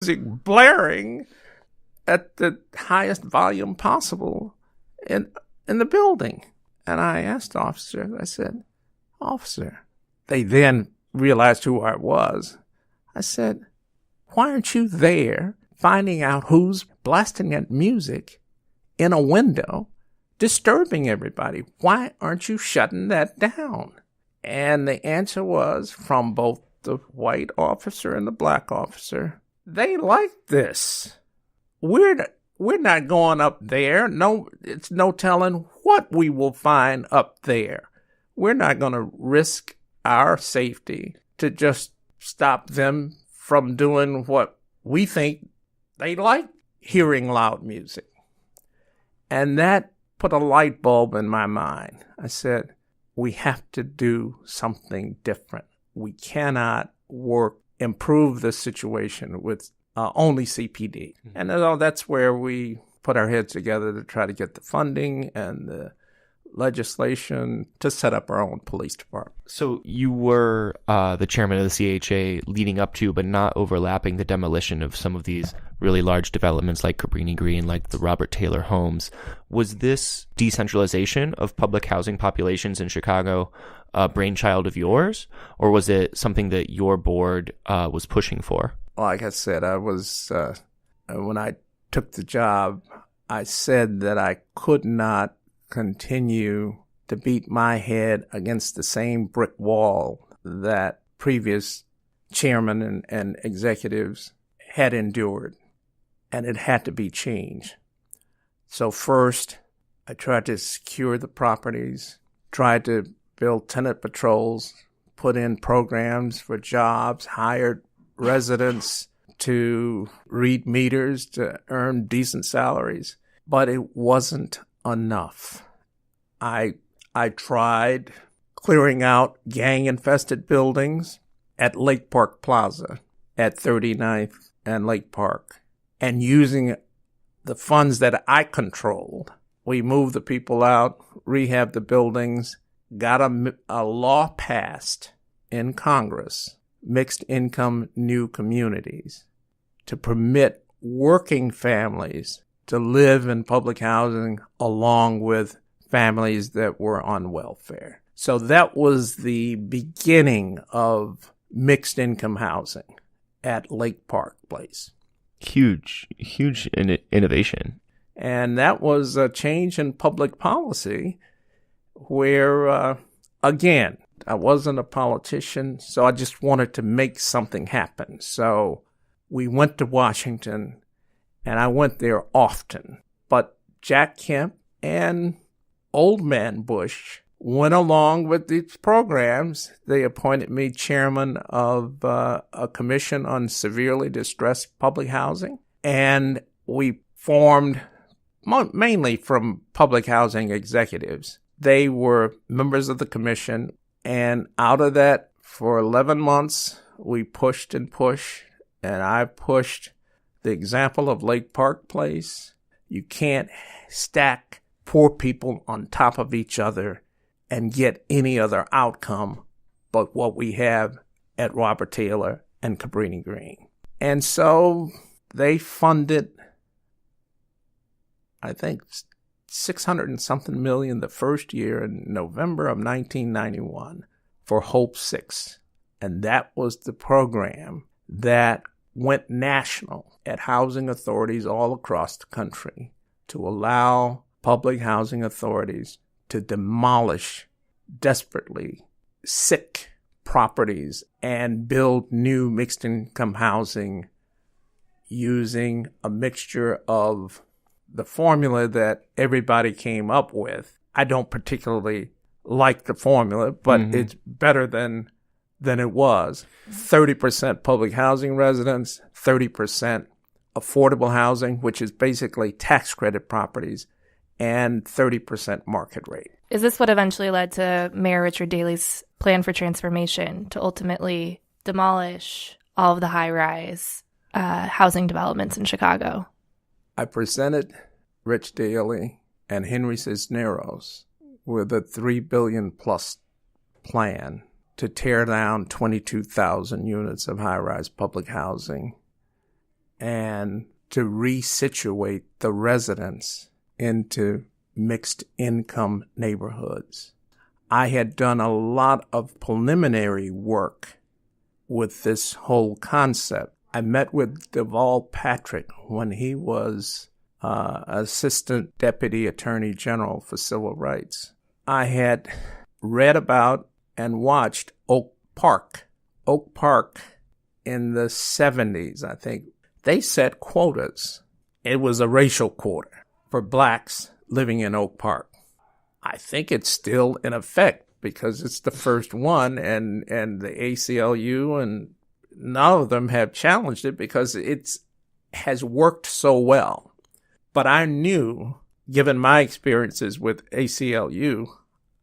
music blaring at the highest volume possible in the building. And I asked the officer, I said, "Officer," they then realized who I was. I said, "Why aren't you there finding out who's blasting that music in a window, disturbing everybody? Why aren't you shutting that down?" And the answer was from both the white officer and the black officer, "They like this. We're not going up there. No, it's no telling what we will find up there. We're not going to risk our safety to just stop them from doing what we think they like, hearing loud music." And that put a light bulb in my mind. I said, we have to do something different. We cannot improve the situation with only CPD. And that's where we put our heads together to try to get the funding and the legislation to set up our own police department. So you were the chairman of the CHA leading up to, but not overlapping, the demolition of some of these really large developments like Cabrini Green, like the Robert Taylor homes. Was this decentralization of public housing populations in Chicago a brainchild of yours, or was it something that your board was pushing for? Like I said, I was when I took the job, I said that I could not continue to beat my head against the same brick wall that previous chairmen and executives had endured, and it had to be changed. So first, I tried to secure the properties, tried to build tenant patrols, put in programs for jobs, hired residents to read meters to earn decent salaries, but it wasn't enough. I tried clearing out gang-infested buildings at Lake Park Plaza at 39th and Lake Park, and using the funds that I controlled, we moved the people out, rehabbed the buildings, got a law passed in Congress, mixed income new communities, to permit working families to live in public housing along with families that were on welfare. So that was the beginning of mixed income housing at Lake Park Place. Huge innovation. And that was a change in public policy where, again, I wasn't a politician, so I just wanted to make something happen. So we went to Washington, and I went there often. But Jack Kemp and Old Man Bush went along with these programs. They appointed me chairman of a commission on severely distressed public housing. And we formed, mainly from public housing executives. They were members of the commission. And out of that, for 11 months, we pushed and pushed. And I pushed the example of Lake Park Place. You can't stack poor people on top of each other and get any other outcome but what we have at Robert Taylor and Cabrini Green. And so they funded, I think, $600 and something million the first year in November of 1991 for Hope 6. And that was the program that went national at housing authorities all across the country to allow public housing authorities to demolish desperately sick properties and build new mixed income housing using a mixture of the formula that everybody came up with. I don't particularly like the formula, but it's better than it was. 30% public housing residents, 30% affordable housing, which is basically tax credit properties, and 30% market rate. Is this what eventually led to Mayor Richard Daley's plan for transformation to ultimately demolish all of the high-rise housing developments in Chicago? I presented Rich Daley and Henry Cisneros with a $3 billion plus plan to tear down 22,000 units of high-rise public housing and to resituate the residents into mixed income neighborhoods. I had done a lot of preliminary work with this whole concept. I met with Deval Patrick when he was Assistant Deputy Attorney General for Civil Rights. I had read about and watched Oak Park. Oak Park in the 70s, I think, they set quotas. It was a racial quota for blacks living in Oak Park. I think it's still in effect because it's the first one, and the ACLU and none of them have challenged it because it has worked so well. But I knew, given my experiences with ACLU,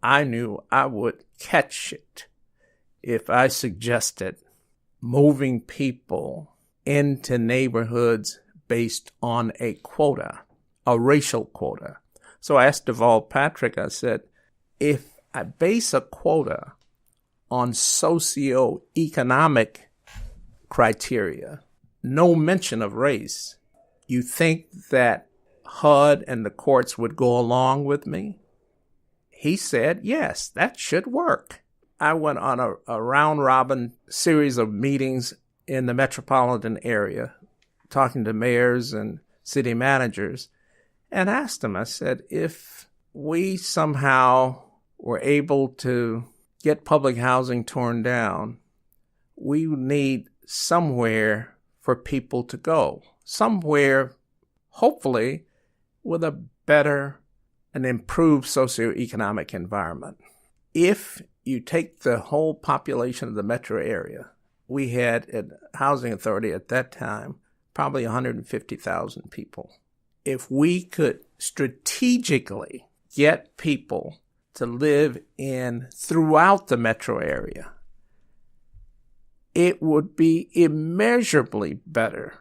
I knew I would catch it if I suggested moving people into neighborhoods based on a quota, a racial quota. So I asked Deval Patrick, I said, if I base a quota on socioeconomic criteria, no mention of race, you think that HUD and the courts would go along with me? He said, yes, that should work. I went on a round-robin series of meetings in the metropolitan area, talking to mayors and city managers, and asked them, I said, if we somehow were able to get public housing torn down, we need somewhere for people to go, somewhere, hopefully, with a better and improved socioeconomic environment. If you take the whole population of the metro area, we had at Housing Authority at that time probably 150,000 people. If we could strategically get people to live in throughout the metro area, it would be immeasurably better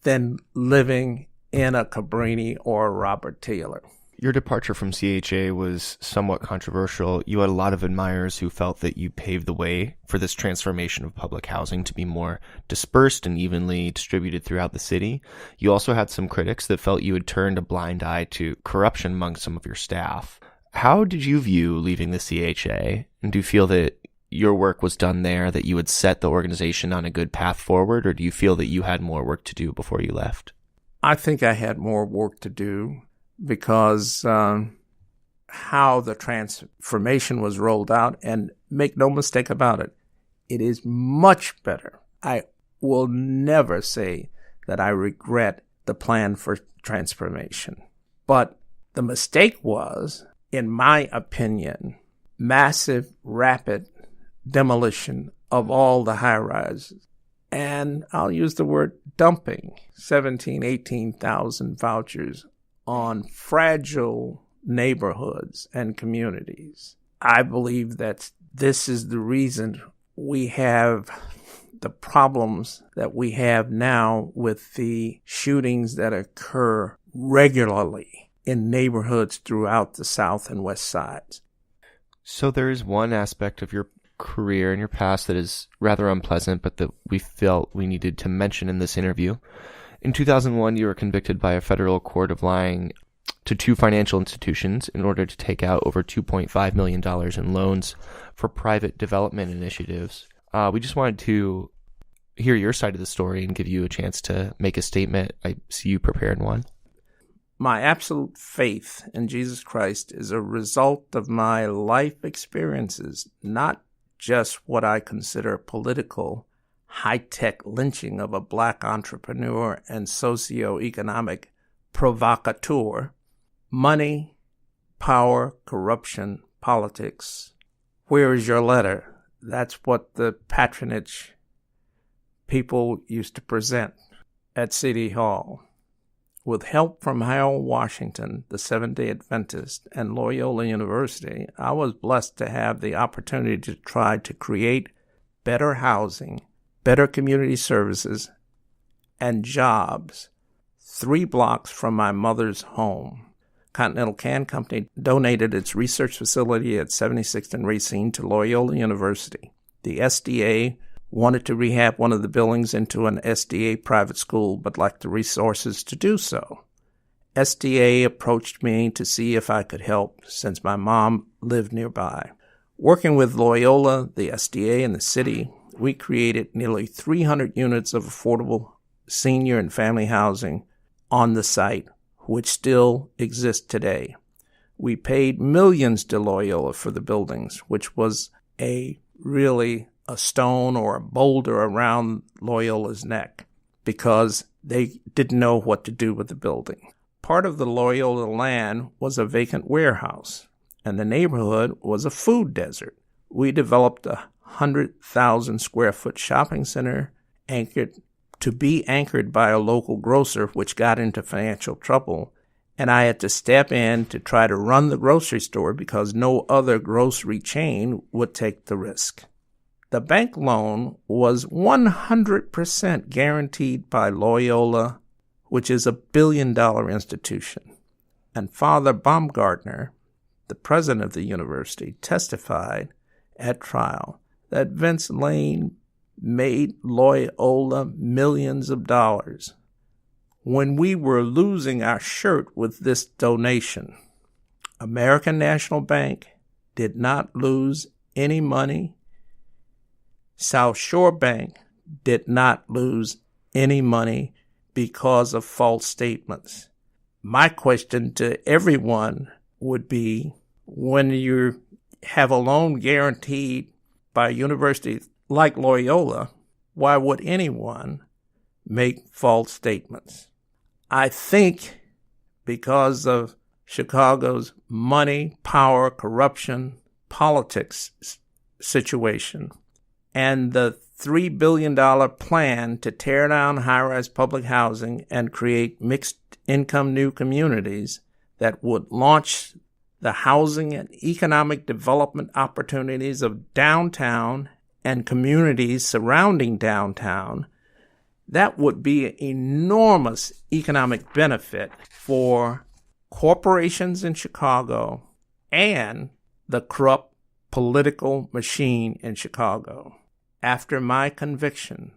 than living in a Cabrini or a Robert Taylor. Your departure from CHA was somewhat controversial. You had a lot of admirers who felt that you paved the way for this transformation of public housing to be more dispersed and evenly distributed throughout the city. You also had some critics that felt you had turned a blind eye to corruption among some of your staff. How did you view leaving the CHA? And do you feel that your work was done there, that you had set the organization on a good path forward, or do you feel that you had more work to do before you left? I think I had more work to do because how the transformation was rolled out, and make no mistake about it, it is much better. I will never say that I regret the plan for transformation. But the mistake was, in my opinion, massive, rapid demolition of all the high-rises. And I'll use the word dumping 17,000, 18,000 vouchers on fragile neighborhoods and communities. I believe that this is the reason we have the problems that we have now with the shootings that occur regularly in neighborhoods throughout the South and West Sides. So there is one aspect of your career and your past that is rather unpleasant, but that we felt we needed to mention in this interview. In 2001, you were convicted by a federal court of lying to two financial institutions in order to take out over $2.5 million in loans for private development initiatives. We just wanted to hear your side of the story and give you a chance to make a statement. I see you prepared one. My absolute faith in Jesus Christ is a result of my life experiences, not just what I consider political high-tech lynching of a black entrepreneur and socioeconomic provocateur. Money, power, corruption, politics. Where is your letter? That's what the patronage people used to present at City Hall. With help from Harold Washington, the Seventh-day Adventist, and Loyola University, I was blessed to have the opportunity to try to create better housing, better community services, and jobs 3 blocks from my mother's home. Continental Can Company donated its research facility at 76th and Racine to Loyola University. The SDA wanted to rehab one of the buildings into an SDA private school, but lacked the resources to do so. SDA approached me to see if I could help, since my mom lived nearby. Working with Loyola, the SDA, and the city, we created nearly 300 units of affordable senior and family housing on the site, which still exists today. We paid millions to Loyola for the buildings, which was really a stone or a boulder around Loyola's neck, because they didn't know what to do with the building. Part of the Loyola land was a vacant warehouse, and the neighborhood was a food desert. We developed a 100,000 square foot shopping center anchored by a local grocer, which got into financial trouble, and I had to step in to try to run the grocery store because no other grocery chain would take the risk. The bank loan was 100% guaranteed by Loyola, which is a billion-dollar institution. And Father Baumgartner, the president of the university, testified at trial that Vincent Lane made Loyola millions of dollars. When we were losing our shirt with this donation, American National Bank did not lose any money. South Shore Bank did not lose any money because of false statements. My question to everyone would be, when you have a loan guaranteed by a university like Loyola, why would anyone make false statements? I think because of Chicago's money, power, corruption, politics situation, and the $3 billion plan to tear down high-rise public housing and create mixed-income new communities that would launch the housing and economic development opportunities of downtown and communities surrounding downtown, that would be an enormous economic benefit for corporations in Chicago and the corrupt political machine in Chicago. After my conviction,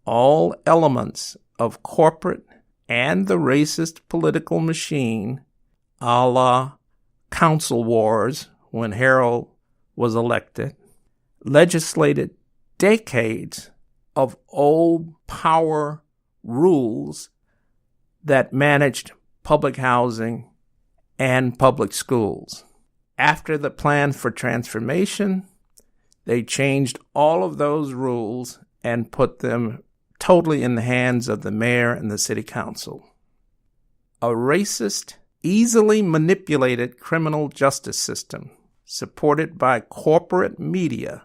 all elements of corporate and the racist political machine, a la council wars when Harold was elected, legislated decades of old power rules that managed public housing and public schools. After the plan for transformation, they changed all of those rules and put them totally in the hands of the mayor and the city council. A racist, easily manipulated criminal justice system supported by corporate media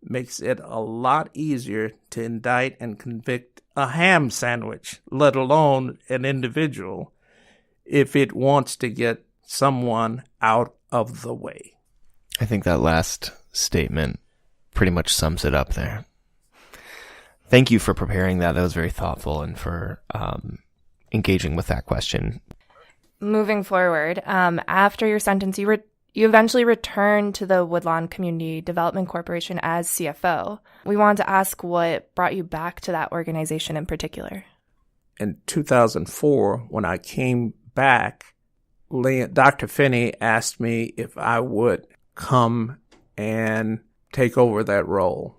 makes it a lot easier to indict and convict a ham sandwich, let alone an individual, if it wants to get someone out of the way. I think that last statement pretty much sums it up there. Thank you for preparing that. That was very thoughtful, and for engaging with that question. Moving forward, after your sentence, you eventually returned to the Woodlawn Community Development Corporation as CFO. We wanted to ask what brought you back to that organization in particular. In 2004, when I came back, Dr. Finney asked me if I would come and take over that role.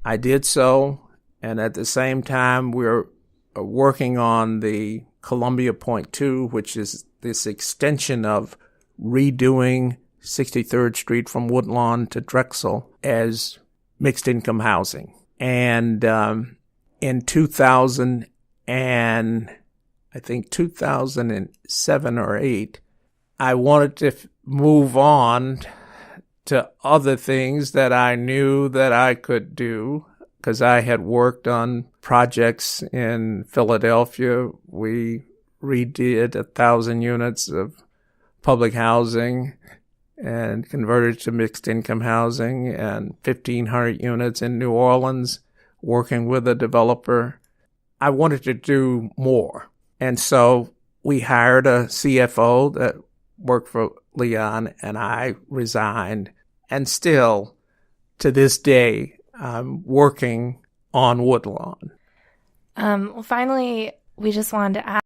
I did so, and at the same time, we're working on the Columbia Point 2, which is this extension of redoing 63rd Street from Woodlawn to Drexel as mixed-income housing. And in 2007 or 8, I wanted to move on to other things that I knew that I could do, because I had worked on projects in Philadelphia. We redid 1,000 units of public housing and converted to mixed income housing, and 1,500 units in New Orleans, working with a developer. I wanted to do more. And so we hired a CFO that worked for Leon, and I resigned. And still, to this day, I'm working on Woodlawn. Well, finally, we just wanted to